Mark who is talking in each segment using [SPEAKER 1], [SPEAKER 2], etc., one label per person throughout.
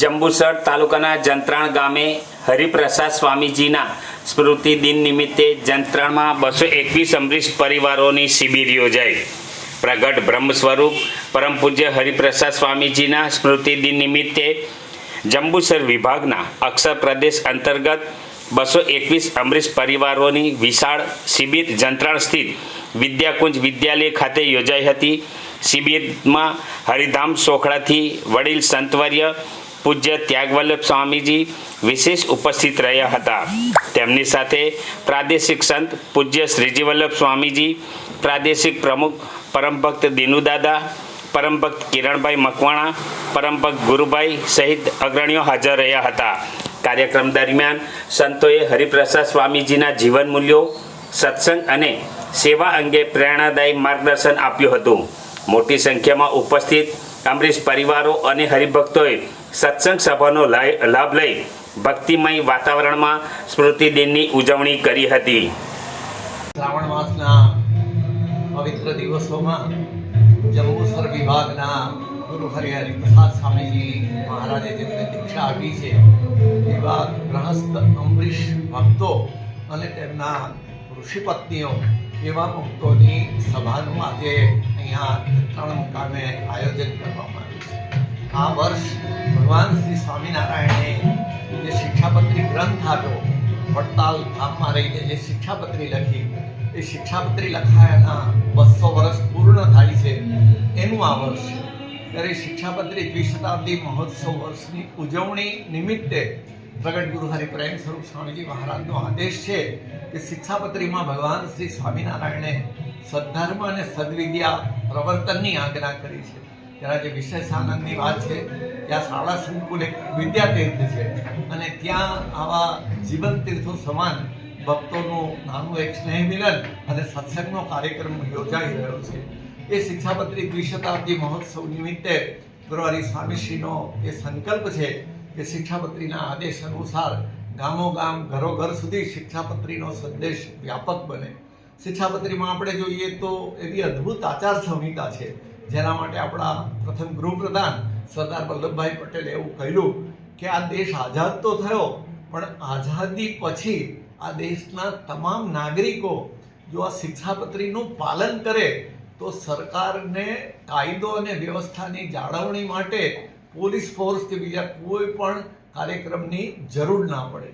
[SPEAKER 1] જંબુસર તાલુકાના જંત્રાણ ગામે હરિપ્રસાદ સ્વામીજીના સ્મૃતિ દિન નિમિત્તે જંત્રાણમાં 221 અમરીશ પરિવારોની શિબિર યોજાઈ. પ્રગટ બ્રહ્મ સ્વરૂપ પરમ પૂજ્ય હરિપ્રસાદ સ્વામીજીના સ્મૃતિ દિન નિમિત્તે જંબુસર વિભાગના અક્ષર પ્રદેશ અંતર્ગત 221 અમરીશ પરિવારોની વિશાળ શિબિર જંત્રાણ સ્થિત વિદ્યાકુંજ વિદ્યાલય ખાતે યોજાઈ હતી. શિબિરમાં હરિધામ સોખડાથી વડીલ સંતવર્ય પૂજ્ય ત્યાગવલ્લભ સ્વામીજી વિશેષ ઉપસ્થિત રહ્યા હતા. તેમની સાથે પ્રાદેશિક સંત પૂજ્ય શ્રીજી વલ્લભ સ્વામીજી, પ્રાદેશિક પ્રમુખ પરમ ભક્ત દિનુદાદા, પરમ ભક્ત કિરણભાઈ મકવાણા, પરમ ભક્ત ગુરુભાઈ સહિત અગ્રણીઓ હાજર રહ્યા હતા. કાર્યક્રમ દરમિયાન સંતોએ હરિપ્રસાદ સ્વામીજીના જીવન મૂલ્યો, સત્સંગ અને સેવા અંગે પ્રેરણાદાયી માર્ગદર્શન આપ્યું હતું. મોટી સંખ્યામાં ઉપસ્થિત અમરીશ પરિવારો અને હરિભક્તોએ સત્સંગ સભાનો લાભ લઈ ભક્તિમય વાતાવરણમાં સ્મૃતિ દિનની ઉજવણી કરી હતી.
[SPEAKER 2] શ્રાવણ માસના પવિત્ર દિવસોમાં જંબુસર વિભાગના ગુરુ હરિપ્રસાદ સ્વામીજી મહારાજે જેમને દીક્ષા આપી છે એવા ગ્રહસ્થ અમરીશ ભક્તો અને તેમના ઋષિપત્નીઓ એવા ભક્તોની સભાનું આજે અહીંયા જંત્રાણ મુકામે આયોજન કરવામાં આવ્યું છે. આ વર્ષ ભગવાન શ્રી સ્વામિનારાયણે જે શિક્ષાપત્રી ગ્રંથ આપ્યો, વડતાલ ધામમાં રહીને જે શિક્ષાપત્રી લખી, એ શિક્ષાપત્રી લખાયાના 200 વર્ષ પૂર્ણ થાય છે એનું આ વર્ષ. ત્યારે શિક્ષાપત્રી દ્વિશતાબ્દી મહોત્સવ વર્ષની ઉજવણી નિમિત્તે પ્રગટ ગુરુ હરિપ્રેમ સ્વરૂપ સ્વામીજી મહારાજનો આદેશ છે કે શિક્ષાપત્રીમાં ભગવાન શ્રી સ્વામિનારાયણે સદ્ધર્મ અને સદ્વિદ્યા પ્રવર્તનની આજ્ઞા કરી છે. ત્યારે જે વિશેષ આનંદની વાત છે, ત્યાં શાળા સંકુલ એક વિદ્યાતીર્થ છે અને ત્યાં આવા જીવન તીર્થો સમાન ભક્તોનું નાનું એક સ્નેહ મિલન અને સત્સંગનો કાર્યક્રમ યોજાઈ રહ્યો છે. એ શિક્ષાપત્રી દ્વિશતાબ્દી મહોત્સવ નિમિત્તે ગુરુ હરિ સ્વામીશ્રીનો એ સંકલ્પ છે કે શિક્ષાપત્રીના આદેશ અનુસાર ગામો ગામ ઘરો ઘર સુધી શિક્ષાપત્રીનો સંદેશ વ્યાપક બને. શિક્ષાપત્રીમાં આપણે જોઈએ તો એવી અદ્ભુત આચાર સંહિતા છે, જેના માટે આપણા પ્રથમ ગૃહપ્રધાન સરદાર વલ્લભભાઈ પટેલે એવું કહ્યું કે આ દેશ આઝાદ તો થયો, પણ આઝાદી પછી આ દેશના તમામ નાગરિકો જો આ શિક્ષાપત્રીનું પાલન કરે તો સરકારને કાયદો અને વ્યવસ્થાની જાળવણી માટે પોલીસ ફોર્સ કે બીજા કોઈ પણ કાર્યક્રમની જરૂર ના પડે.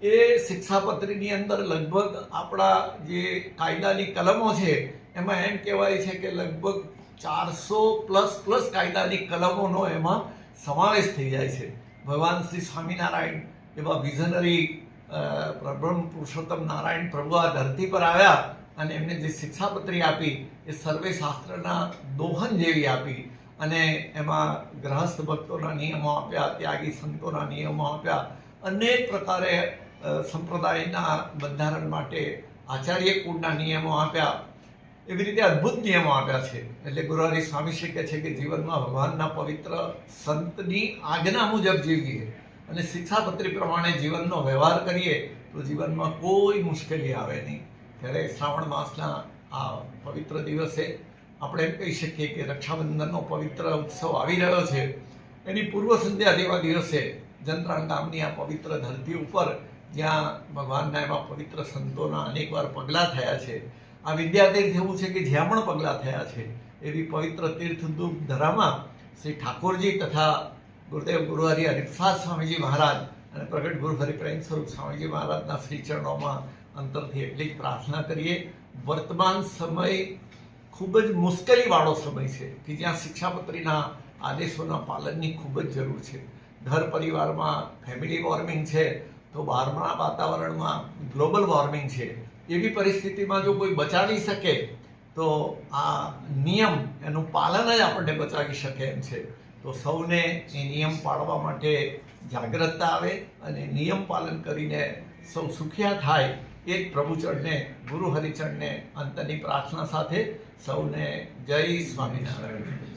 [SPEAKER 2] એ શિક્ષાપત્રીની અંદર લગભગ આપણા જે કાયદાની કલમો છે એમાં એમ કહેવાય છે કે લગભગ 400+ કાયદાની કલમોનો એમાં સમાવેશ થઈ જાય છે. ભગવાન શ્રી સ્વામિનારાયણ એવા વિઝનરી બ્રહ્મ પુરુષોત્તમ નારાયણ પ્રભુ આ ધરતી પર આવ્યા અને એમને જે શિક્ષાપત્રી આપી એ સર્વે શાસ્ત્રના દોહન જેવી આપી અને એમાં ગ્રહસ્થ ભક્તોના નિયમો આપ્યા, ત્યાગી સંતોના નિયમો આપ્યા, અનેક પ્રકારે સંપ્રદાયના બંધારણ માટે આચાર્ય કુળના નિયમો આપ્યા. એવી રીતે અદ્ભુત નિયમો આપ્યા છે. એટલે ગુરુ હરિ સ્વામીશ્રી કહે છે કે જીવનમાં ભગવાનના પવિત્ર સંતની આજ્ઞા મુજબ જીવીએ અને શિક્ષાપત્રી પ્રમાણે જીવનનો વ્યવહાર કરીએ તો જીવનમાં કોઈ મુશ્કેલી આવે નહીં. ત્યારે શ્રાવણ માસના આ પવિત્ર દિવસે આપણે એમ કહી શકીએ કે રક્ષાબંધનનો પવિત્ર ઉત્સવ આવી રહ્યો છે. એની પૂર્વ સંધ્યા જેવા દિવસે જંત્રાણ ગામની આ પવિત્ર ધરતી ઉપર જ્યાં ભગવાનના એવા પવિત્ર સંતોના અનેકવાર પગલાં થયા છે, આ વિદ્યાતીર્થ એવું છે કે જ્યાં પણ પગલાં થયા છે એવી પવિત્ર તીર્થદૂપ ધરામાં શ્રી ઠાકોરજી તથા ગુરુદેવ ગુરુ હરિ હરિપ્રસાદ સ્વામીજી મહારાજ અને પ્રગટ ગુરુ હરિપ્રેમ સ્વરૂપ સ્વામીજી મહારાજના શ્રી ચરણોમાં અંતરથી એટલી જ પ્રાર્થના કરીએ. વર્તમાન સમય ખૂબ જ મુશ્કેલીવાળો સમય છે કે જ્યાં શિક્ષાપત્રીના આદેશોના પાલનની ખૂબ જ જરૂર છે. ઘર પરિવારમાં ફેમિલી વોર્મિંગ છે તો બહારના વાતાવરણમાં ગ્લોબલ વોર્મિંગ છે. એવી પરિસ્થિતિમાં જો કોઈ બચાવી શકે તો આ નિયમ એનું પાલન જ આપણને બચાવી શકે એમ છે. તો સૌને એ નિયમ પાળવા માટે જાગૃતતા આવે અને નિયમ પાલન કરીને સૌ સુખિયા થાય એ જ પ્રભુચરણને ગુરુ હરિચરણને અંતની પ્રાર્થના સાથે સૌને જય સ્વામિનારાયણ.